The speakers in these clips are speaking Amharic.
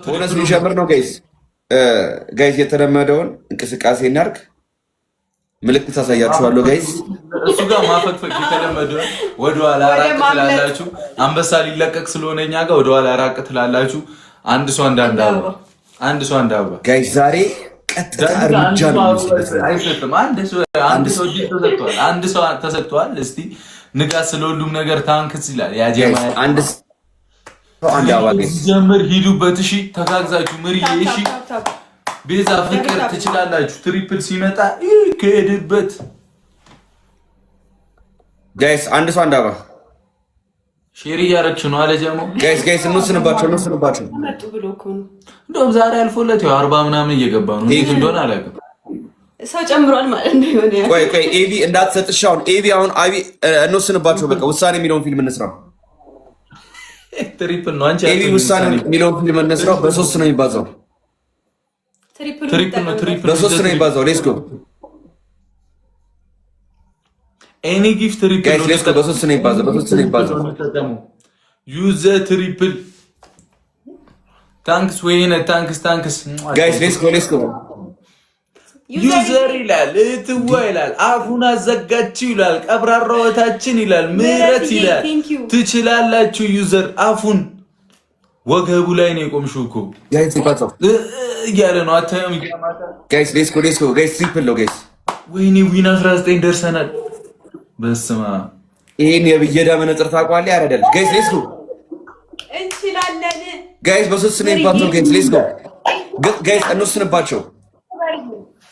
ቦነስ ሊጀምር ነው ጋይስ። ጋይስ የተለመደውን እንቅስቃሴ እናድርግ። ምልክት አሳያችኋለሁ ጋይስ። እሱ ጋር ማፈግፈግ የተለመደውን ወደኋላ ራቅ ትላላችሁ። አንበሳ ሊለቀቅ ስለሆነ እኛ ጋር ወደኋላ ራቅ ትላላችሁ። አንድ ሰው አንድ አበባ ጋይስ። ዛሬ ቀጥታ እርምጃ ነው አይሰጥም። አንድ ሰው ተሰጥቷል። እስቲ ንጋት ስለሁሉም ነገር ታንክስ ይላል ያጀማ ጀምር ሂዱበት። እሺ ተጋግዛችሁ ምርዬ። እሺ ቤዛ ፍቅር ትችላላችሁ። ትሪፕል ሲመጣ ከሄድበት ጋይስ አንድ ሰው አንድ አባ ሼር እያደረግሽ ነው አለ ጀሞ። ጋይስ እንወስንባቸው መጡ ብሎ እኮ ነው። እንደውም ዛሬ አልፎለት ያው 40 ምናምን እየገባ ነው። እንዴት እንደሆነ አላውቅም። ሰው ጨምሯል ማለት ነው። የሆነ ቆይ ኤቢ እንዳትሰጥሽ። አሁን ኤቢ አሁን አቢ እንወስንባቸው። በቃ ውሳኔ የሚለውን ፊልም እንስራ። ትሪፕል ነው። አንቺ ኤቢ ውሳኔ የሚለውን ፊልም እንስራው። በሶስት ነው የሚባዛው። ትሪፕል በሶስት ነው የሚባዛው። ሌትስ ጎ ኤኒ ጊፍት ትሪፕል ጋይስ ሌትስ ጎ። በሶስት ነው የሚባዛው። ዩዘ ትሪፕል ታንክስ ወይኔ ታንክስ ጋይስ ሌትስ ጎ ዩዘር ይላል እትዋ ይላል አፉን አዘጋችሁ ይላል ቀብራራዎታችን ይላል ምህረት ይላል ትችላላችሁ ዩዘር አፉን ወገቡ ላይ ነው የቆምሽው እኮ ጋይስ ይባጣው እያለ ነው አታየም ጋይስ ሌትስ ጎ ጋይስ ትሪፕል ነው ጋይስ ወይኔ ዊን 19 ደርሰናል በስማ ይሄን የብየዳ መነጽር ታውቀዋለህ ያረዳል ጋይስ ሌትስ ጎ እንችላለን ጋይስ በሶስት ነው የሚባዛው ጋይስ ሌትስ ጎ ጋይስ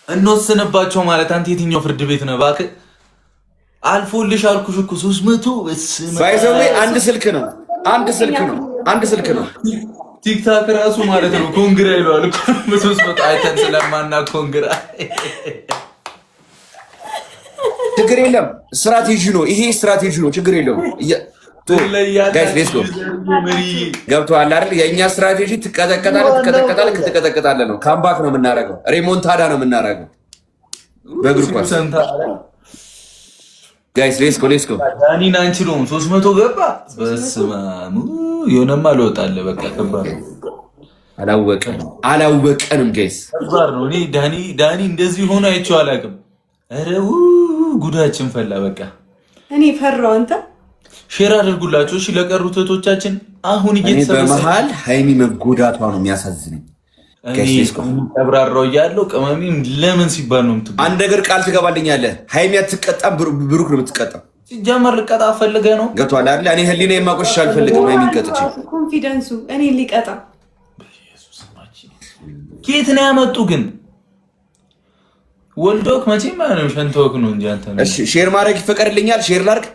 እንወስንባቸው ማለት አንተ የትኛው ፍርድ ቤት ነው እባክህ? አልፎልሽ አልኩሽ እኮ 300 ባይዘው አንድ ስልክ ነው። ቲክታክ ራሱ ማለት ነው ኮንግራ ይሏል እኮ 300 አይተን ስለማና ኮንግራ ችግር የለም። ስትራቴጂ ነው ይሄ ስትራቴጂ ነው። ችግር የለውም። ጋይስ ሌትስ ጎ ገብቶሃል አይደል? የእኛ ስትራቴጂ ትቀጠቀጣለህ ነው። ካምባክ ነው የምናደርገው። ሬሞንታዳ ነው የምናደርገው በእግር ኳስ። ጋይስ ሌትስ ጎ ዳኒን አንችለውም። 300 ገባ። በስመ አብ የሆነማ ልወጣለ። በቃ ከባድ ነው። አላወቀንም ጋይስ ከባድ ነው። እኔ ዳኒ እንደዚህ ሆኖ አይቼው አላውቅም። ኧረ ጉዳችን ፈላ። በቃ እኔ ፈራው አንተ ሼር አድርጉላችሁ እሺ። ለቀሩት እህቶቻችን አሁን እየተሰበሰበ በመሃል ሃይሚ መጎዳቷ ነው የሚያሳዝነኝ። ጋይስ ተብራራው ያለው ቅመሚም ለምን ሲባል ነው የምትባለው? አንድ ነገር ቃል ትገባልኛለህ። ሃይሚ አትቀጣም፣ ብሩክ ነው የምትቀጣው። ሲጀመር ልቀጣ ፈልገህ ነው ገብቶሃል አይደል? እኔ ህሊና የማቆሽሽ አልፈልግም። ሃይሚ ቀጥቼ ኮንፊደንሱ እኔ ሊቀጣ በኢየሱስ ማቺ ኬት ነው ያመጡ ግን ወልዶክ መቼም አይሆንም። ሸንተወክ ነው እንጂ አንተ ነው። እሺ ሼር ማድረግ ይፈቀድልኛል? ሼር ላድርግ።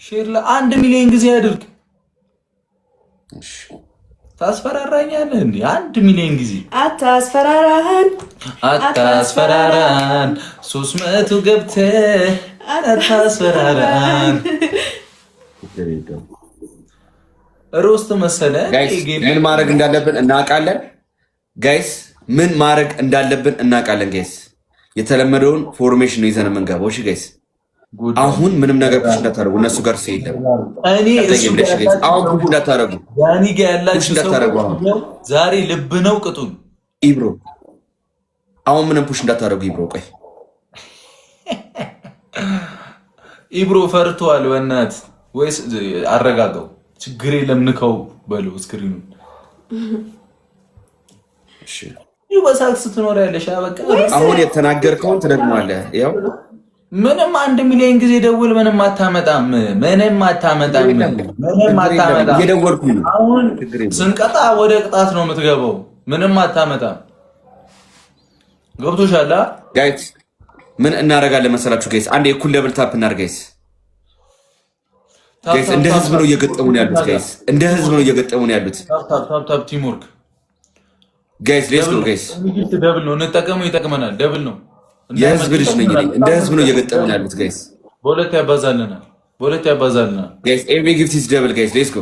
ሼር ለ1 ሚሊዮን ጊዜ አድርግ። እሺ ታስፈራራኛለህ እንዴ? 1 ሚሊዮን ጊዜ አታስፈራራን 300 ገብተህ አታስፈራራን። ሮስት መሰለህ። ምን ማድረግ እንዳለብን እናውቃለን ጋይስ። ምን ማድረግ እንዳለብን እናውቃለን ጋይስ። የተለመደውን ፎርሜሽን ነው ይዘን የምንገባው። እሺ ጋይስ አሁን ምንም ነገር ፑሽ እንዳታረጉ። እነሱ ጋር ሲሄድ እኔ አሁን ፑሽ እንዳታረጉ። ዳኒ ጋር ያላችሁ ሰው ዛሬ ልብ ነው ቅጡን። ኢብሮ አሁን ምንም ፑሽ እንዳታረጉ። ኢብሮ ቆይ ኢብሮ ፈርቷል። በእናትህ ወይስ አረጋጋው? ችግር የለም ንካው በለው ስክሪኑን። እሺ በሳክስ ትኖሪያለሽ። በቃ አሁን የተናገርከውን ትደግማለህ። ያው ምንም 1 ሚሊዮን ጊዜ ደውል፣ ምንም አታመጣም። እየደወልኩኝ ነው። አሁን ስንቀጣ ወደ ቅጣት ነው የምትገባው። ምንም አታመጣም። ገብቶሻል ጋይስ? ምን እናደርጋለን መሰላችሁ ጋይስ? አንድ የኩል ደብል ታፕ እናድርግ ጋይስ። እንደ ህዝብ ነው እየገጠሙን ያሉት ጋይስ። ታፕ ቲም ወርክ ጋይስ። ሌትስ ጎ ጋይስ። ደብል ነው እንጠቀመው፣ ይጠቅመናል። ደብል ነው የህዝብ ልጅ ነኝ እኔ። እንደ ህዝብ ነው እየገጠሙን ያሉት ጋይስ። በሁለት ያባዛልናል ጋይስ። ኤቭሪ ጊፍት ኢዝ ደብል ጋይስ። ሌትስ ጎ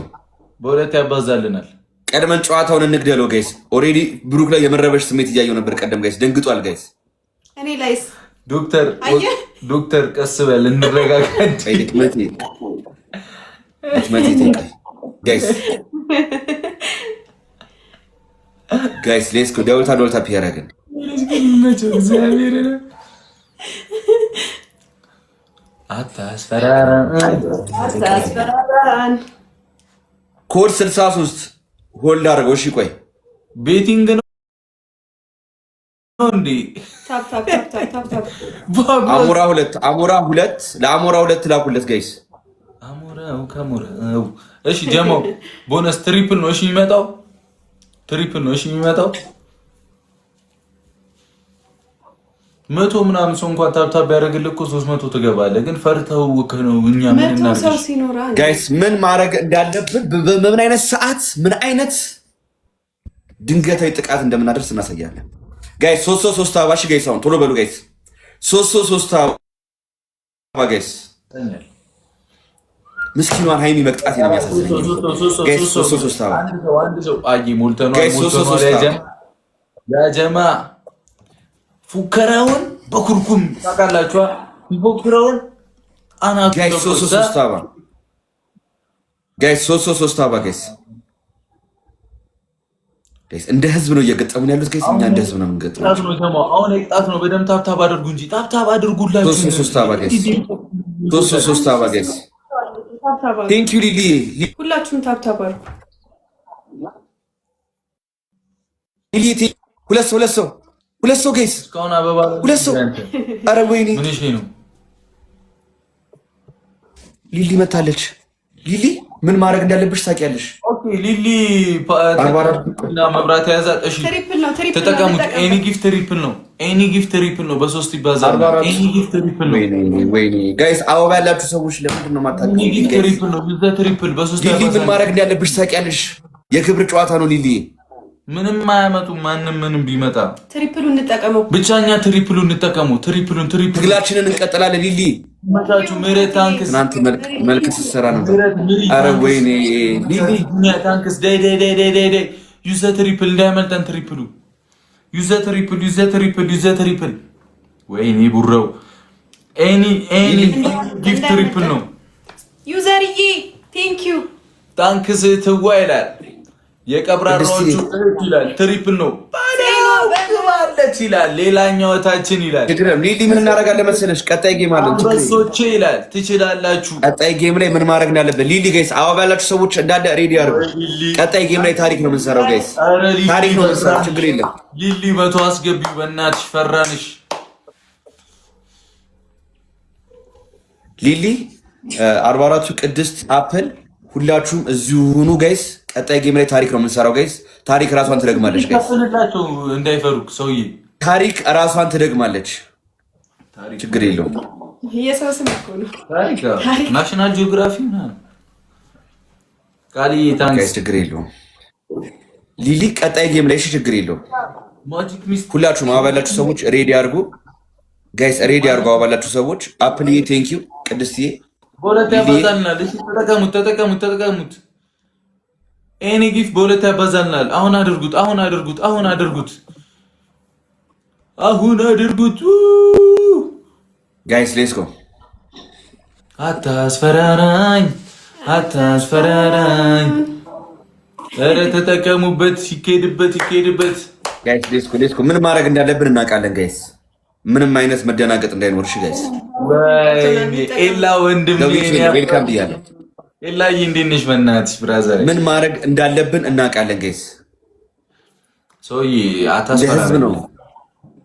በሁለት ያባዛልናል። ቀድመን ጨዋታውን እንግደለው ጋይስ። ኦልሬዲ ብሩክ ላይ የመረበሽ ስሜት እያየው ነበር ቀደም ጋይስ። ደንግጧል ጋይስ። እኔ ላይስ ዶክተር ቀስ በል እንረጋጋ። ጋይስ ጋይስ ሌትስ ጎ ዶልታ ፒያረግን አታስፈራራን። ኮድ 63 ሆልድ አድርገው። እሺ ቆይ ቤቲንግ ነው እንዴ? ታፕ አሞራ ሁለት ለአሞራ ሁለት ላኩለት ጋይስ። አሞራው ከሞራው። እሺ ጀሞ ቦነስ ትሪፕል ነው። እሺ የሚመጣው ትሪፕል ነው። እሺ የሚመጣው 100 ምናምን ሰው እንኳን ታብታብ ያደርግልህ እኮ 300 ትገባለህ። ግን ፈርተው ነው እኛ ምን እናድርግ ጋይስ? ምን ማድረግ እንዳለብን በምን አይነት ሰዓት ምን አይነት ድንገታዊ ጥቃት እንደምናደርስ እናሳያለን ጋይስ። 3 አበባ። እሺ ጋይስ አሁን ቶሎ በሉ ጋይስ። 3 አበባ ጋይስ። ምስኪኗን ሃይሚ መቅጣት ነው የሚያሳዝነኝ ጋይስ። 3 አበባ አንድ ሰው አይ ሞልተናል። ጋይስ 3 ያ ጀማ ፉከራውን በኩርኩም ታውቃላችሁ። ፉከራውን አናቱ ጋይስ 3 አበባ ጋይስ 3 አበባ ጋይስ። ጋይስ እንደ ህዝብ ነው እየገጠሙን ያሉት ጋይስ። እኛ እንደ ህዝብ ነው የምንገጠመው። አሁን የቅጣት ነው። በደምብ ታብታብ አድርጉ እንጂ ታብታብ አድርጉላችሁ። 3 አበባ ጋይስ። 3 አበባ ጋይስ። ቴንክ ዩ ሊሊ። ሁላችሁም ታብታብ አድርጉ። ሊሊ ሁለት ሰው ጋይስ። እስካሁን አበባ ሁለት ሰው። ኧረ ወይኔ ምን እሺ ነው? ሊሊ መታለች። ሊሊ ምን ማድረግ እንዳለብሽ ታውቂያለሽ። ኦኬ ሊሊ እና መብራት ያዛት። እሺ ትሪፕል ነው ተጠቀሙት። ኤኒ ጊፍት ትሪፕል ነው። በ3 ይባዛል። ኤኒ ጊፍት ትሪፕል ነው። ወይኔ ጋይስ አበባ ያላችሁ ሰዎች ለምንድን ነው የማታውቁት? ኤኒ ጊፍት ትሪፕል ነው። ዩዘ ትሪፕል በ3 ሊሊ ምን ማድረግ እንዳለብሽ ታውቂያለሽ። የክብር ጨዋታ ነው ሊሊ። ምንም አያመጡም። ማንም ምንም ቢመጣ ትሪፕሉን እንጠቀመው። ብቻኛ ትሪፕሉን እንጠቀሙ። ትሪፕሉን ትግላችንን እንቀጥላለን። ሊሊ መታችሁ ምህረት ታንክስ ትናንት መልክ ስትሰራ ነበር። ኧረ ወይኔ ሊሊ ታንክስ ዳይ ዩዘ ትሪፕል እንዳያመልጠን። ትሪፕሉ ዩዘ ትሪፕል ወይኔ ቡራው ኤኒ ጊፍት ትሪፕል ነው። ዩዘርዬ ቴንክ ዩ ታንክስ ትዋ ይላል። የቀብራራዎቹ እህት ይላል። ትሪፕል ነው ባለች ይላል። ሌላኛው እህታችን ይላል። ሊሊ ምን እናደርጋለን መሰለሽ? ቀጣይ ጌም አለን አንበሶቼ ይላል። ትችላላችሁ። ቀጣይ ጌም ላይ ምን ማድረግ እንዳለብን ሊሊ ጋይስ፣ አበባ ያላችሁ ሰዎች እንዳለ ሬዲ አድርጉ። ቀጣይ ጌም ላይ ታሪክ ነው የምንሰራው ጋይስ። ታሪክ ነው የምንሰራው። ችግር የለም። ሊሊ 100 አስገቢው በእናትሽ ፈራንሽ። ሊሊ 44ቱ ቅድስት አፕል ሁላችሁም እዚሁ ሁኑ ጋይስ። ቀጣይ ጌም ላይ ታሪክ ነው የምንሰራው ጋይስ። ታሪክ ራሷን ትደግማለች ጋይስ። ከፍልላቸው እንዳይፈሩ ሰውዬ። ታሪክ ራሷን ትደግማለች። ችግር የለውም። የሰው ስም እኮ ነው። ናሽናል ጂኦግራፊ ቃልዬ ታንክስ። ችግር የለውም ሊሊ። ቀጣይ ጌም ላይ እሺ፣ ችግር የለውም። ሁላችሁም አበባ ያላችሁ ሰዎች ሬዲ አድርጉ ጋይስ። ሬዲ አድርጉ አበባ ያላችሁ ሰዎች። አፕልዬ ቴንክ ዩ። ቅድስትዬ በሁለት ያባዛልናል። እሺ ተጠቀሙት። ኤኒ ጊፍት በሁለት ያባዛልናል። አሁን አድርጉት። ጋይስ ሌትስ ጎ። አታስፈራራኝ። ኧረ ተጠቀሙበት። ይኬድበት። ጋይስ ሌትስ ጎ። ምን ማድረግ እንዳለብን እናውቃለን ጋይስ። ምንም አይነት መደናገጥ እንዳይኖር እሺ ጋይስ። ወይኔ ኤላ ወንድም ዌልካም ብያለሁ። ኤላዬ እንዴት ነሽ? በእናትሽ ብራዘር ምን ማድረግ እንዳለብን እናውቃለን ጋይስ። ሰውዬ አታስፈራራ ነው።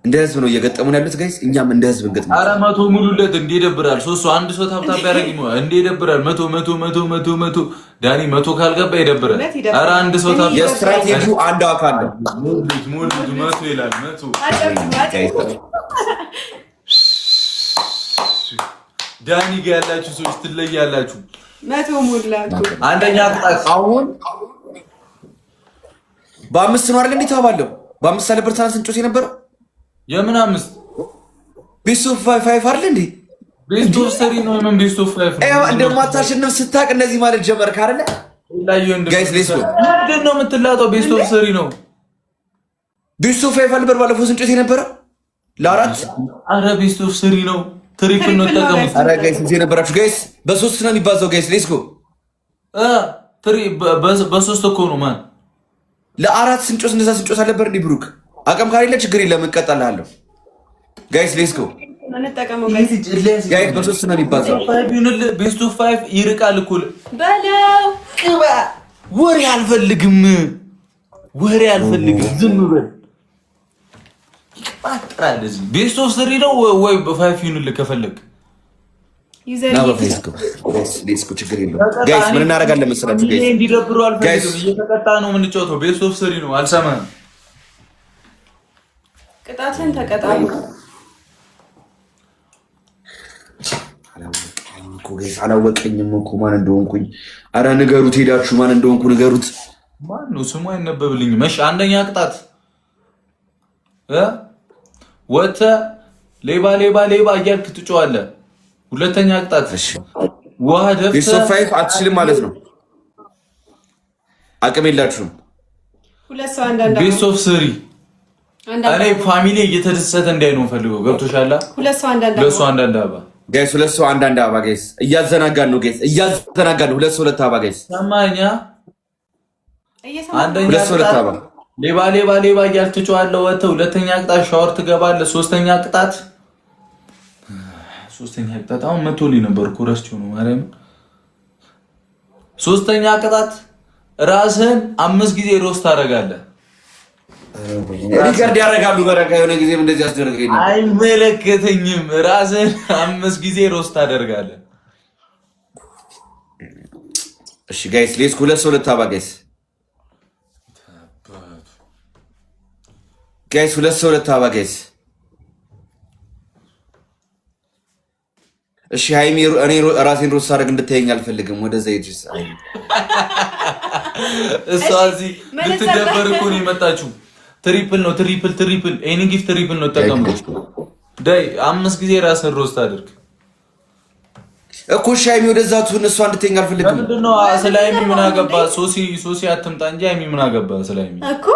እንደ ህዝብ ነው እየገጠሙን ያሉት ጋይስ። እኛም እንደ ህዝብ እንገጥም። ኧረ 100 ሙሉለት። እንዴ ይደብራል። አንድ ሰው ታብታብ ያደርግ እንዴ ይደብራል። 100 ዳኒ 100 ካልገባ ይደብራል። ኧረ አንድ ሰው ታብታብ የስትራቴጂው አንዱ አካል ነው። ሙሉት 100 ይላል። 100 ዳኒ ጋር ያላችሁ ሰዎች ትለያላችሁ። 100 ሙላቱ አንደኛ ቅጣት አሁን በ5 ነው አይደል? እንዴት አባለው በ5 ነበር ትናንት ስንጮት የነበረው። የምን 5 ቤስት ኦፍ 5 አይደል እንዴ? ቤስት ኦፍ 3 ነው። ምን ቤስት ኦፍ 5 ነው? እንደማታሸንፍ ስታቅ እንደዚህ ማለት ጀመርክ አይደለ? ጋይስ ሌትስ ጎ። ምንድን ነው የምትላጠው? ቤስት ኦፍ 3 ነው። ቤስት ኦፍ 5 ነበር ባለፈው ስንጮት የነበረው ለ4። አረ ቤስት ኦፍ 3 ነው። ትሪፕል ነው ተጠቀሙት። አረ ጋይስ እዚህ የነበራችሁ ጋይስ በ3 ነው የሚባዛው ጋይስ ሌትስ ጎ። በ3 እኮ ነው ማን ለአራት ስንጮስ እንደዛ ስንጮስ አልነበር እንዴ? ብሩክ አቅም ካሌለ ችግር የለም እቀጣልሃለሁ። ጋይስ ሌትስ ጎ ጋይስ በሶስት ነው የሚባዛው። ቤስት ኦፍ 5 ይርቃል እኮ በለው። ወሬ አልፈልግም ዝም በል ይቀጣጥራል። እዚህ ቤስት ኦፍ 3 ነው ወይ በ5 ይሁንልህ ከፈለግ ሌትስ ጎ ችግር የለም ጋይስ። ምን እናደርጋለን መሰላችሁ ጋይስ? እንዲደብሩ አልፈልግም። እየተቀጣ ነው የምንጫወተው። ቤስት ኦፍ 3 ነው። አልሰማህም? ቅጣትን ተቀጣ። አላወቀኝም እኮ ማን እንደሆንኩኝ። አረ ንገሩት፣ ሄዳችሁ ማን እንደሆንኩ ንገሩት። ማን ነው ስሙ? አይነበብልኝም። እሺ አንደኛ ቅጣት ወጥተህ ሌባ እያልክ ትጮኻለህ። ሁለተኛ ቅጣት ውሃ ደፍተህ ቤስት ኦፍ 5 አትችልም ማለት ነው። አቅም የላችሁም። ቤስት ኦፍ 3 እኔ ፋሚሊ እየተደሰተ እንዳይ ነው ፈልገው። ገብቶሻል? ሁለት ሰው አንዳንድ አበባ ጋይስ፣ ሁለት ሰው አንዳንድ አበባ ጋይስ። እያዘናጋን ነው ጋይስ፣ እያዘናጋን ነው። ሁለት ሰው ሁለት አበባ ጋይስ። ሰማኛ አንደኛ ሁለት ሰው ሁለት አበባ ሌባ እያልክ ትጮኻለህ። ወጥተህ ሁለተኛ ቅጣት ሻወር ትገባለህ። ሶስተኛ ቅጣት አሁን መቶልኝ ነበር እኮ ረስቼው ነው ማርያም። ሶስተኛ ቅጣት ራስህን 5 ጊዜ ሮስት ታደርጋለህ። ሪከርድ ያደርጋሉ። በረካ የሆነ ጊዜም እንደዚህ አስደረገኝ። አይመለከተኝም። ራስህን 5 ጊዜ ሮስት ታደርጋለህ። እሺ ጋይስ ሌትስ ጎ። ሁለት ሰው ሁለት አበባ ጋይስ። ሁለት ሰው ሁለት አበባ ጋይስ። እሺ ሃይሚ፣ እኔ ራሴን ሮስት አደርግ እንድታየኝ አልፈልግም። ወደዛ ይጅስ እሷ እዚህ ልትደበር እኮ ነው የመጣችው። ትሪፕል ነው ትሪፕል ኤኒ ጊፍት ትሪፕል ነው ተጠቀሙ። ዳይ 5 ጊዜ ራስን ሮስት አድርግ እኮ። እሺ ሃይሚ ወደዛ ትሁን፣ እሷ እንድታየኝ አልፈልግም። ምንድነው ስለ ሃይሚ ምን አገባ? ሶሲ አትምጣ እንጂ ሃይሚ ምን አገባ ስለ ሃይሚ እኮ